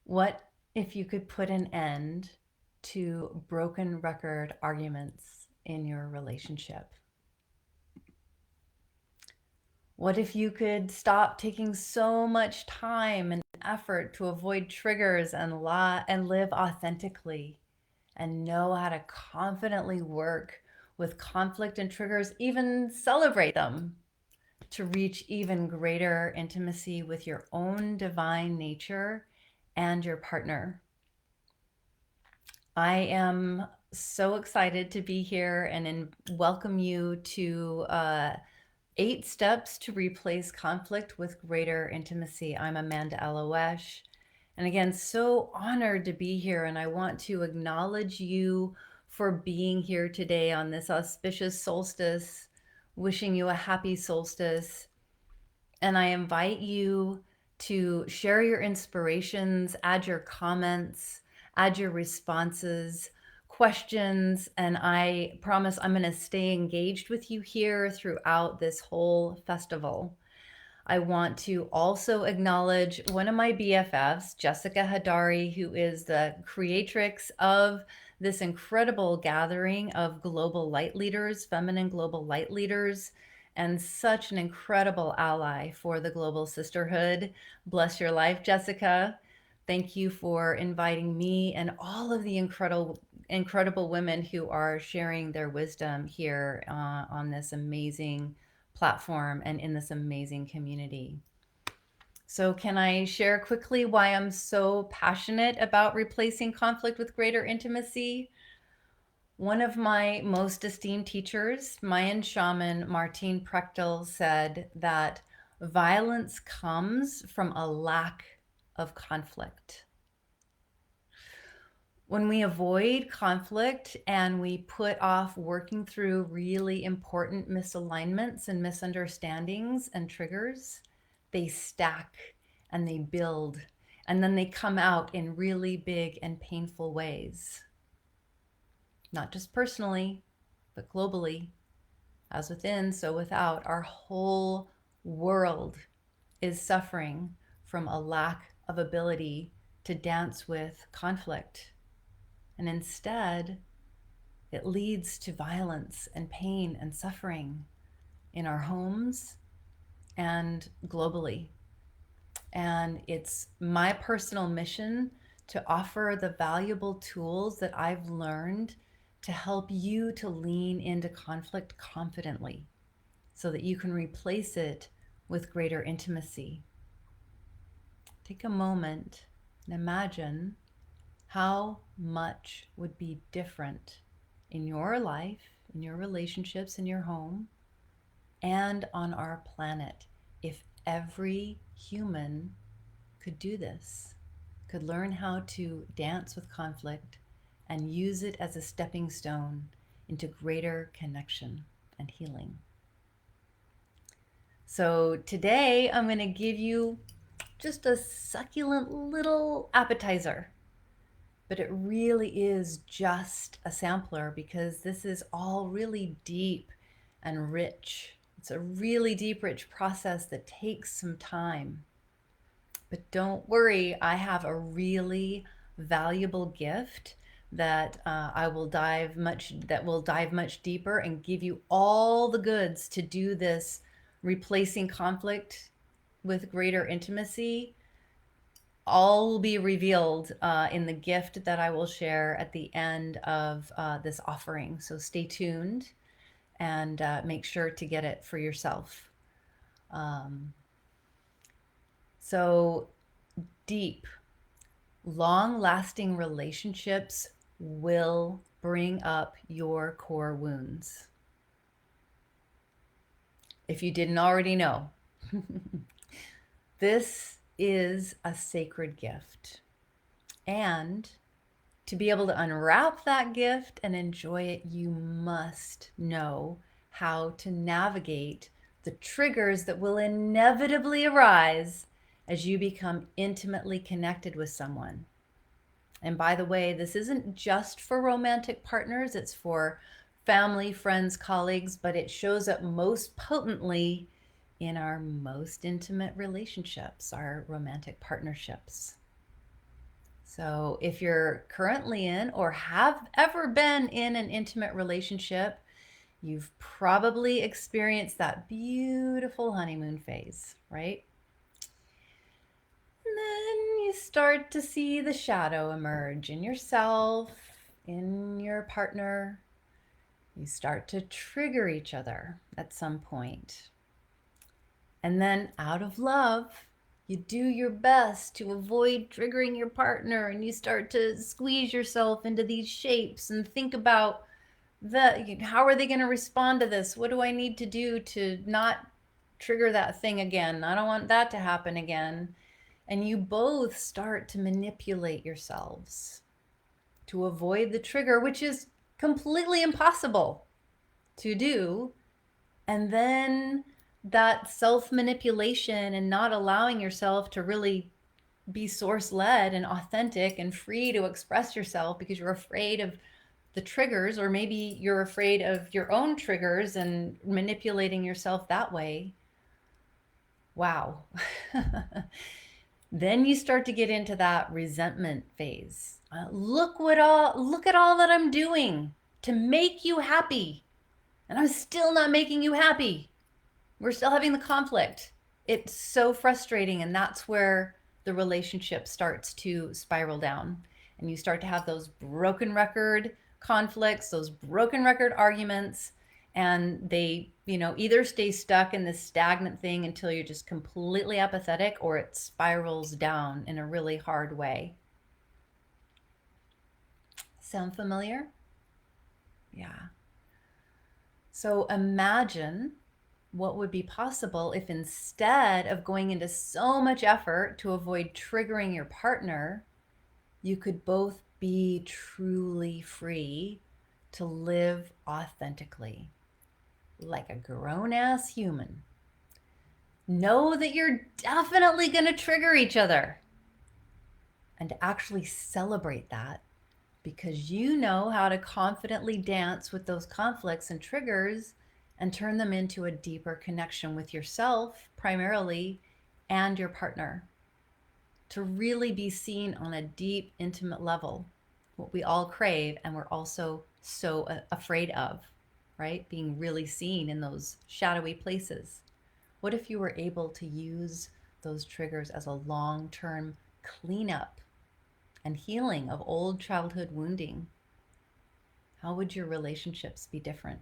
What if you could put an end to broken record arguments in your relationship? What if you could stop taking so much time and effort to avoid triggers and lie and live authentically and know how to confidently work with conflict and triggers, even celebrate them to reach even greater intimacy with your own divine nature and your partner? I am so excited to be here and welcome you to 8 Steps to Replace Conflict with Greater Intimacy. I'm Amanda Elo'esh. And again, so honored to be here. And I want to acknowledge you for being here today on this auspicious solstice, wishing you a happy solstice. And I invite you to share your inspirations, add your comments, add your responses, questions, and I promise I'm going to stay engaged with you here throughout this whole festival. I want to also acknowledge one of my BFFs, Jessica Hadari, who is the creatrix of this incredible gathering of global light leaders, feminine global light leaders, and such an incredible ally for the global sisterhood. Bless your life, Jessica. Thank you for inviting me and all of the incredible women who are sharing their wisdom here on this amazing platform and in this amazing community. So, can I share quickly why I'm so passionate about replacing conflict with greater intimacy? One of my most esteemed teachers, Mayan shaman Martine Prechtel, said that violence comes from a lack of conflict. When we avoid conflict and we put off working through really important misalignments and misunderstandings and triggers, they stack and they build, and then they come out in really big and painful ways. Not just personally, but globally. As within, so without. Our whole world is suffering from a lack of ability to dance with conflict. And instead, it leads to violence and pain and suffering in our homes and globally. And it's my personal mission to offer the valuable tools that I've learned to help you to lean into conflict confidently so that you can replace it with greater intimacy. Take a moment and imagine how much would be different in your life, in your relationships, in your home, and on our planet if every human could do this, could learn how to dance with conflict and use it as a stepping stone into greater connection and healing. So today I'm going to give you just a succulent little appetizer, but it really is just a sampler because this is all really deep and rich. It's a really deep, rich process that takes some time. But don't worry, I have a really valuable gift that will dive much deeper and give you all the goods to do this replacing conflict with greater intimacy. All will be revealed in the gift that I will share at the end of this offering. So stay tuned and make sure to get it for yourself. Um, so deep, long-lasting relationships will bring up your core wounds. If you didn't already know, this is a sacred gift. And to be able to unwrap that gift and enjoy it, you must know how to navigate the triggers that will inevitably arise as you become intimately connected with someone. And by the way, this isn't just for romantic partners, it's for family, friends, colleagues, but it shows up most potently in our most intimate relationships, our romantic partnerships. So, if you're currently in or have ever been in an intimate relationship, you've probably experienced that beautiful honeymoon phase, right? And then you start to see the shadow emerge in yourself, in your partner. You start to trigger each other at some point. And then, out of love, you do your best to avoid triggering your partner, and you start to squeeze yourself into these shapes and think about how are they going to respond to this? What do I need to do to not trigger that thing again? I don't want that to happen again. And you both start to manipulate yourselves to avoid the trigger, which is completely impossible to do. And then that self manipulation and not allowing yourself to really be source led and authentic and free to express yourself because you're afraid of the triggers, or maybe you're afraid of your own triggers and manipulating yourself that way. Wow. Then you start to get into that resentment phase. Look at all that I'm doing to make you happy, and I'm still not making you happy. We're still having the conflict. It's so frustrating, and that's where the relationship starts to spiral down, and you start to have those broken record conflicts, those broken record arguments, and they, either stay stuck in this stagnant thing until you're just completely apathetic, or it spirals down in a really hard way. Sound familiar? Yeah. So imagine what would be possible if, instead of going into so much effort to avoid triggering your partner, you could both be truly free to live authentically, like a grown-ass human. Know that you're definitely going to trigger each other, and to actually celebrate that, because you know how to confidently dance with those conflicts and triggers and turn them into a deeper connection with yourself primarily and your partner, to really be seen on a deep, intimate level, what we all crave and we're also so afraid of, right? Being really seen in those shadowy places. What if you were able to use those triggers as a long-term cleanup and healing of old childhood wounding? How would your relationships be different?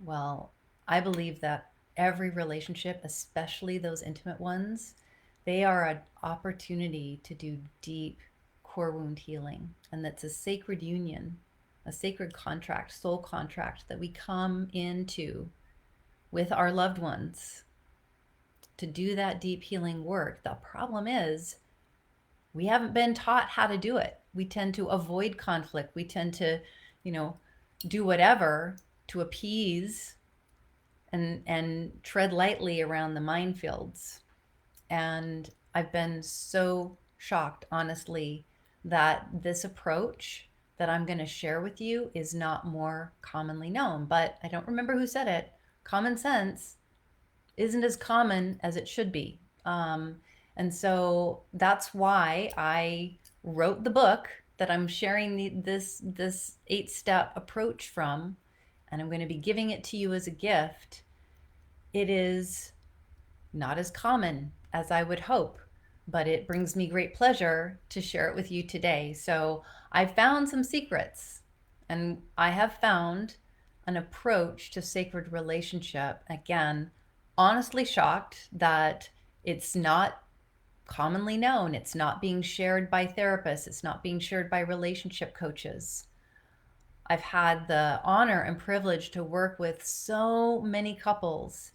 Well, I believe that every relationship, especially those intimate ones, they are an opportunity to do deep core wound healing. And that's a sacred union, a sacred contract, soul contract that we come into with our loved ones to do that deep healing work. The problem is we haven't been taught how to do it. We tend to avoid conflict. We tend to, do whatever to appease and tread lightly around the minefields. And I've been so shocked, honestly, that this approach that I'm going to share with you is not more commonly known. But I don't remember who said it. Common sense isn't as common as it should be. And so that's why I wrote the book that I'm sharing this 8-step approach from, and I'm going to be giving it to you as a gift. It is not as common as I would hope, but it brings me great pleasure to share it with you today. So I found some secrets, and I have found an approach to sacred relationship. Again, honestly shocked that it's not commonly known. It's not being shared by therapists. It's not being shared by relationship coaches. I've had the honor and privilege to work with so many couples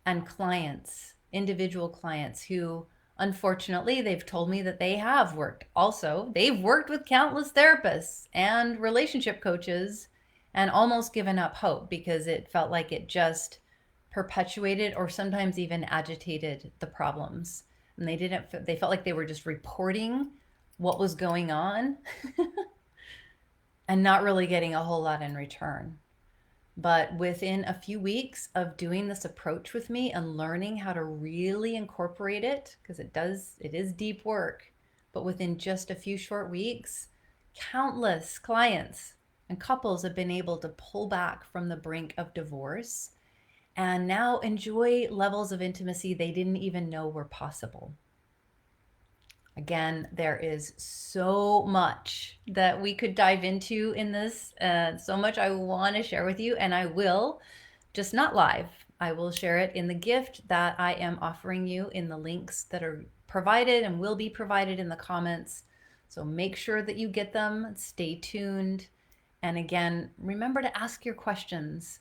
and clients, individual clients who, unfortunately, they've told me that they have worked. Also, they've worked with countless therapists and relationship coaches and almost given up hope because it felt like it just perpetuated or sometimes even agitated the problems. And they felt like they were just reporting what was going on and not really getting a whole lot in return. But within a few weeks of doing this approach with me and learning how to really incorporate it, because it is deep work, but within just a few short weeks, countless clients and couples have been able to pull back from the brink of divorce and now enjoy levels of intimacy they didn't even know were possible. Again, there is so much that we could dive into in this, so much I want to share with you, and I will, just not live. I will share it in the gift that I am offering you in the links that are provided and will be provided in the comments. So make sure that you get them, stay tuned. And again, remember to ask your questions,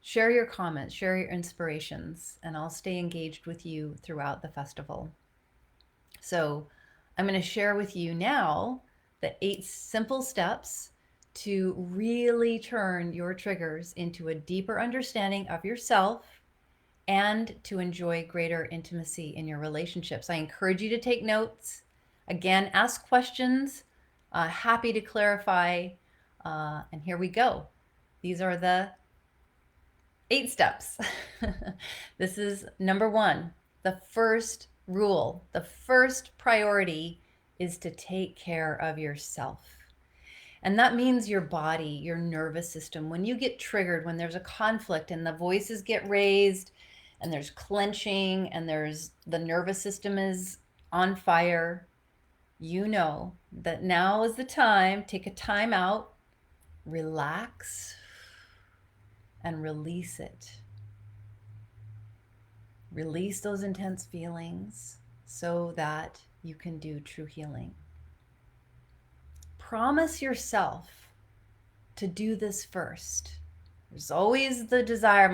share your comments, share your inspirations, and I'll stay engaged with you throughout the festival. So I'm going to share with you now the 8 simple steps to really turn your triggers into a deeper understanding of yourself and to enjoy greater intimacy in your relationships. I encourage you to take notes. Again, ask questions. Happy to clarify. And here we go. These are the 8 steps. This is number 1. The first rule, the first priority is to take care of yourself. And that means your body, your nervous system. When you get triggered, when there's a conflict and the voices get raised and there's clenching and the nervous system is on fire, you know that now is the time. Take a time out, relax, and release it. Release those intense feelings so that you can do true healing. Promise yourself to do this first. There's always the desire,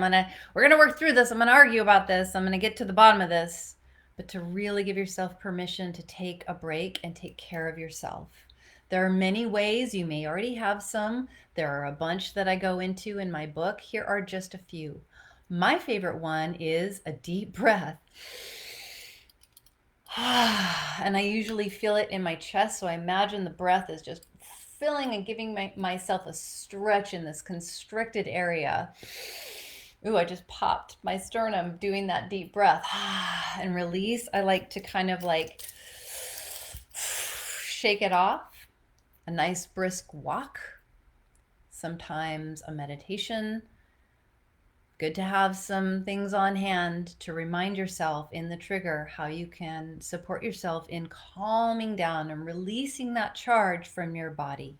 we're gonna work through this, I'm gonna argue about this, I'm gonna get to the bottom of this, but to really give yourself permission to take a break and take care of yourself. There are many ways, you may already have some. There are a bunch that I go into in my book. Here are just a few. My favorite one is a deep breath. And I usually feel it in my chest, so I imagine the breath is just filling and giving myself a stretch in this constricted area. Ooh, I just popped my sternum doing that deep breath. And release. I like to kind of like shake it off. A nice brisk walk. Sometimes a meditation. Good to have some things on hand to remind yourself in the trigger how you can support yourself in calming down and releasing that charge from your body.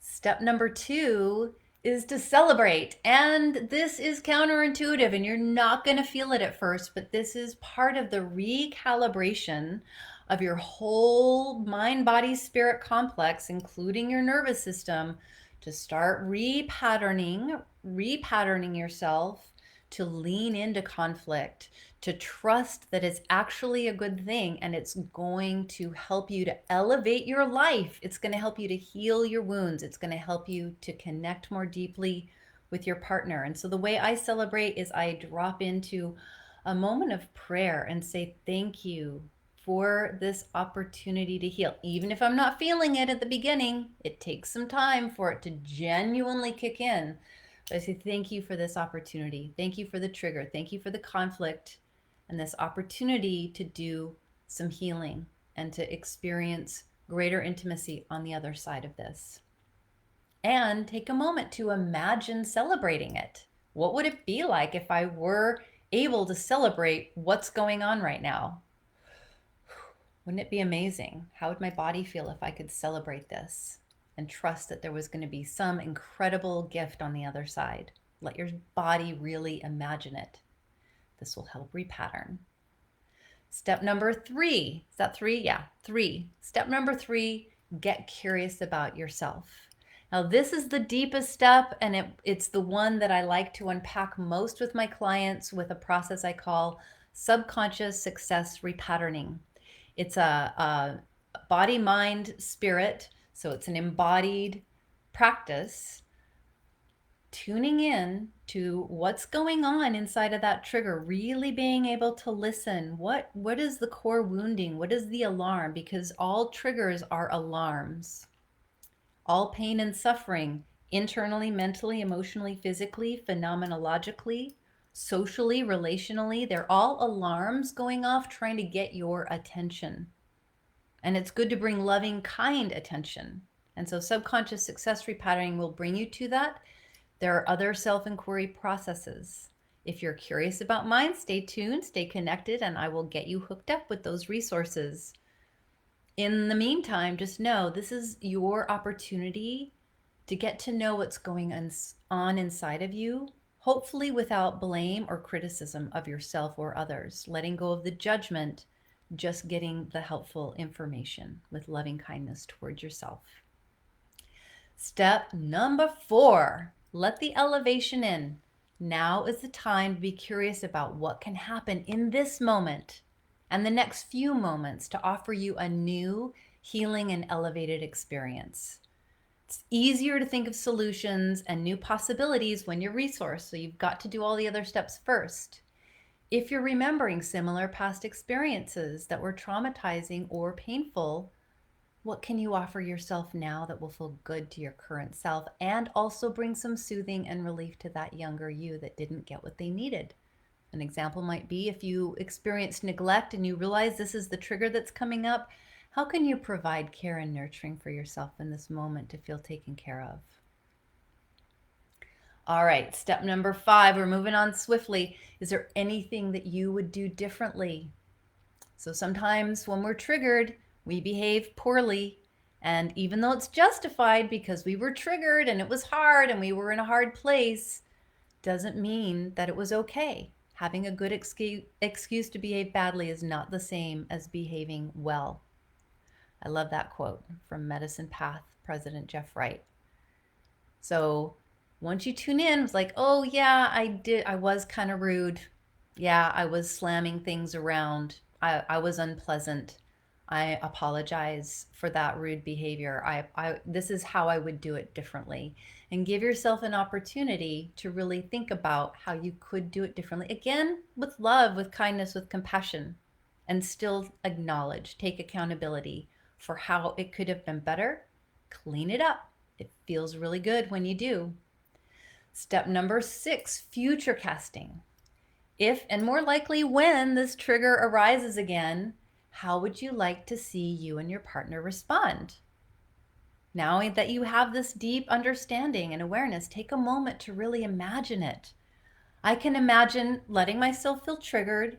Step number 2 is to celebrate. And this is counterintuitive and you're not going to feel it at first, but this is part of the recalibration of your whole mind, body, spirit complex, including your nervous system, to start repatterning yourself to lean into conflict, to trust that it's actually a good thing and it's going to help you to elevate your life. It's going to help you to heal your wounds. It's going to help you to connect more deeply with your partner. And so the way I celebrate is I drop into a moment of prayer and say, thank you for this opportunity to heal. Even if I'm not feeling it at the beginning, it takes some time for it to genuinely kick in. But I say, thank you for this opportunity. Thank you for the trigger. Thank you for the conflict and this opportunity to do some healing and to experience greater intimacy on the other side of this. And take a moment to imagine celebrating it. What would it be like if I were able to celebrate what's going on right now? Wouldn't it be amazing? How would my body feel if I could celebrate this and trust that there was going to be some incredible gift on the other side? Let your body really imagine it. This will help repattern. Step number 3. Is that 3? Yeah, 3. Step number 3, get curious about yourself. Now, this is the deepest step, and it's the one that I like to unpack most with my clients with a process I call subconscious success repatterning. It's a body, mind, spirit. So it's an embodied practice, tuning in to what's going on inside of that trigger, really being able to listen. What is the core wounding? What is the alarm? Because all triggers are alarms. All pain and suffering internally, mentally, emotionally, physically, phenomenologically, socially, relationally. They're all alarms going off trying to get your attention. And it's good to bring loving, kind attention. And so subconscious success repatterning will bring you to that. There are other self-inquiry processes. If you're curious about mine, stay tuned, stay connected, and I will get you hooked up with those resources. In the meantime, just know this is your opportunity to get to know what's going on inside of you, hopefully without blame or criticism of yourself or others, letting go of the judgment, just getting the helpful information with loving kindness towards yourself. Step number 4, let the elevation in. Now is the time to be curious about what can happen in this moment and the next few moments to offer you a new, healing, and elevated experience. It's easier to think of solutions and new possibilities when you're resourced, so you've got to do all the other steps first. If you're remembering similar past experiences that were traumatizing or painful, what can you offer yourself now that will feel good to your current self and also bring some soothing and relief to that younger you that didn't get what they needed? An example might be if you experienced neglect and you realize this is the trigger that's coming up, how can you provide care and nurturing for yourself in this moment to feel taken care of? All right, step number 5, we're moving on swiftly. Is there anything that you would do differently? So sometimes when we're triggered, we behave poorly. And even though it's justified because we were triggered and it was hard and we were in a hard place, doesn't mean that it was okay. Having a good excuse to behave badly is not the same as behaving well. I love that quote from Medicine Path President Jeff Wright. So once you tune in, it's like, oh yeah, I was kind of rude. Yeah, I was slamming things around. I was unpleasant. I apologize for that rude behavior. This is how I would do it differently. And give yourself an opportunity to really think about how you could do it differently. Again, with love, with kindness, with compassion, and still acknowledge, take accountability for how it could have been better. Clean it up. It feels really good when you do. Step number 6, future casting. If, and more likely when, this trigger arises again, how would you like to see you and your partner respond? Now that you have this deep understanding and awareness, take a moment to really imagine it. I can imagine letting myself feel triggered,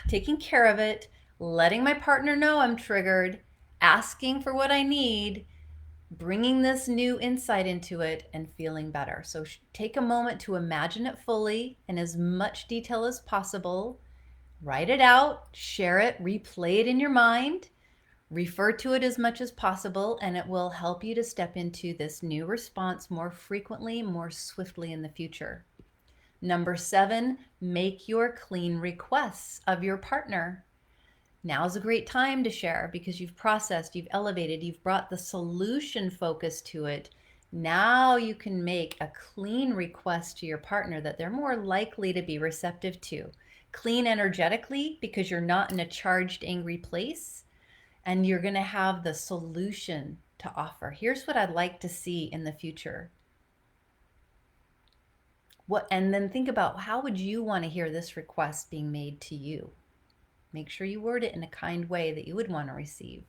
taking care of it, letting my partner know I'm triggered, asking for what I need, bringing this new insight into it, and feeling better. So take a moment to imagine it fully in as much detail as possible. Write it out, share it, replay it in your mind, refer to it as much as possible, and it will help you to step into this new response more frequently, more swiftly in the future. Number 7, make your clean requests of your partner. Now's a great time to share because you've processed, you've elevated, you've brought the solution focus to it. Now you can make a clean request to your partner that they're more likely to be receptive to. Clean energetically because you're not in a charged, angry place, and you're going to have the solution to offer. Here's what I'd like to see in the future. And then think about, how would you want to hear this request being made to you? Make sure you word it in a kind way that you would want to receive.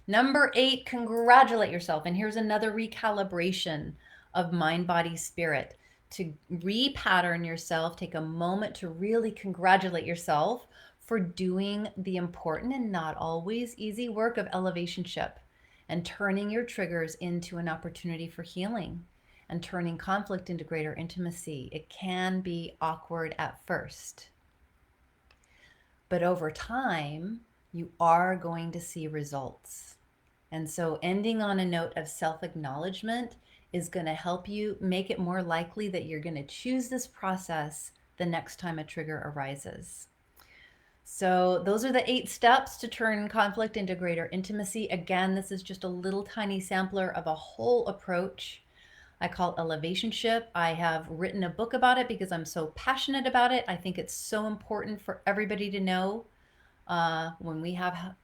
Number 8, congratulate yourself. And here's another recalibration of mind, body, spirit. To repattern yourself, take a moment to really congratulate yourself for doing the important and not always easy work of elevationship and turning your triggers into an opportunity for healing and turning conflict into greater intimacy. It can be awkward at first, but over time, you are going to see results. And so ending on a note of self-acknowledgement is going to help you make it more likely that you're going to choose this process the next time a trigger arises. So those are the 8 steps to turn conflict into greater intimacy. Again, this is just a little tiny sampler of a whole approach I call Elevationship. I have written a book about it because I'm so passionate about it. I think it's so important for everybody to know. When we have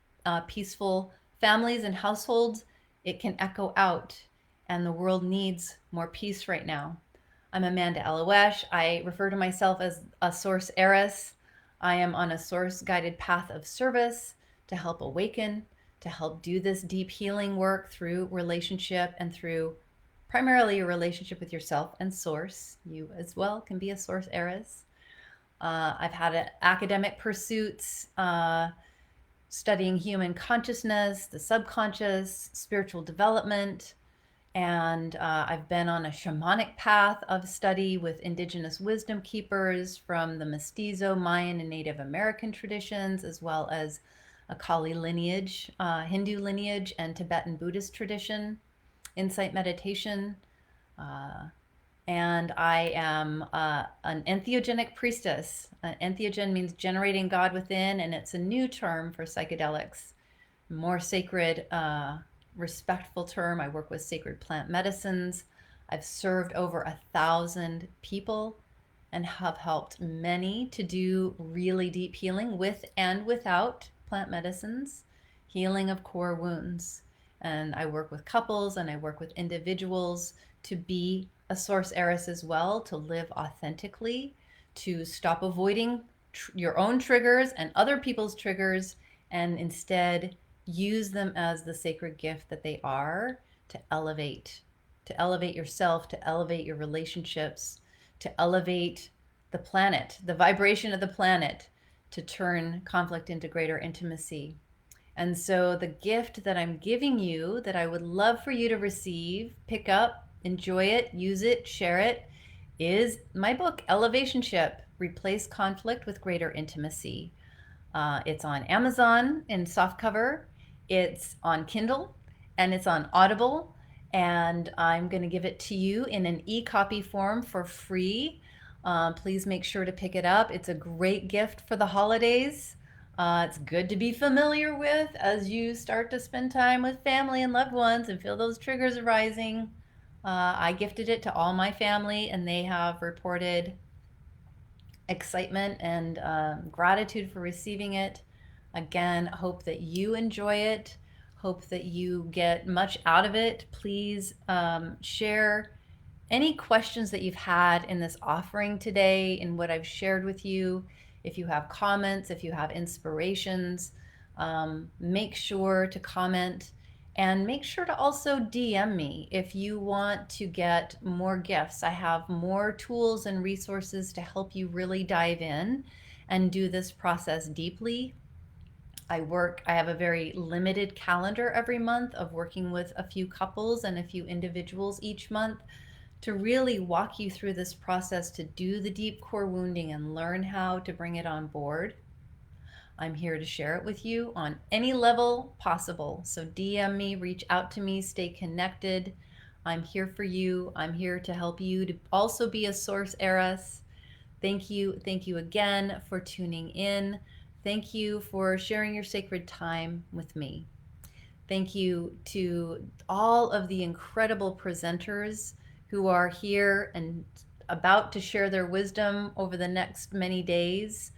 peaceful families and households, it can echo out. and the world needs more peace right now. I'm Amanda Elo'esh. I refer to myself as a source heiress. I am on a source guided path of service to help awaken, to help do this deep healing work through relationship and through primarily your relationship with yourself and source. You as well can be a source heiress. I've had academic pursuits, studying human consciousness, the subconscious, spiritual development, and I've been on a shamanic path of study with indigenous wisdom keepers from the Mestizo, Mayan, and Native American traditions, as well as a Kali lineage, Hindu lineage, and Tibetan Buddhist tradition, insight meditation. And I am an entheogenic priestess. Entheogen means generating God within, and it's a new term for psychedelics, more sacred, respectful term. I work with sacred plant medicines. I've served over 1,000 people and have helped many to do really deep healing with and without plant medicines, healing of core wounds. And I work with couples and I work with individuals to be a source heiress as well, to live authentically, to stop avoiding your own triggers and other people's triggers, and instead use them as the sacred gift that they are to elevate yourself, to elevate your relationships, to elevate the planet, the vibration of the planet, to turn conflict into greater intimacy. And so the gift that I'm giving you, that I would love for you to receive, pick up, enjoy it, use it, share it, is my book, Elevationship: Replace Conflict with Greater Intimacy. It's on Amazon in softcover, it's on Kindle, and it's on Audible. And I'm going to give it to you in an e-copy form for free. Please make sure to pick it up. It's a great gift for the holidays. It's good to be familiar with as you start to spend time with family and loved ones and feel those triggers arising. I gifted it to all my family, and they have reported excitement and gratitude for receiving it. Again, hope that you enjoy it. Hope that you get much out of it. Please share any questions that you've had in this offering today, in what I've shared with you. If you have comments, if you have inspirations, make sure to comment, and make sure to also DM me if you want to get more gifts. I have more tools and resources to help you really dive in and do this process deeply. I have a very limited calendar every month of working with a few couples and a few individuals each month to really walk you through this process to do the deep core wounding and learn how to bring it on board. I'm here to share it with you on any level possible. So DM me, reach out to me, stay connected. I'm here for you. I'm here to help you to also be a source heiress. Thank you. Thank you again for tuning in. Thank you for sharing your sacred time with me. Thank you to all of the incredible presenters who are here and about to share their wisdom over the next many days.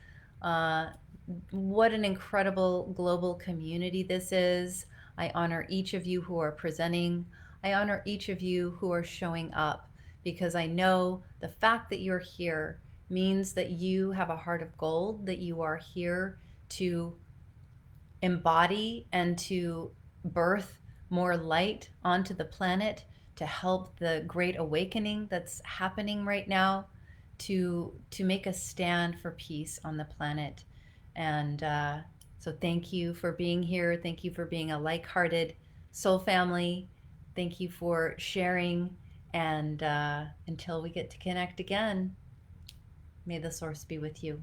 What an incredible global community this is. I honor each of you who are presenting. I honor each of you who are showing up, because I know the fact that you're here means that you have a heart of gold, that you are here to embody and to birth more light onto the planet, to help the great awakening that's happening right now, to make a stand for peace on the planet. And so thank you for being here. Thank you for being a like-hearted soul family. Thank you for sharing. And until we get to connect again, may the source be with you.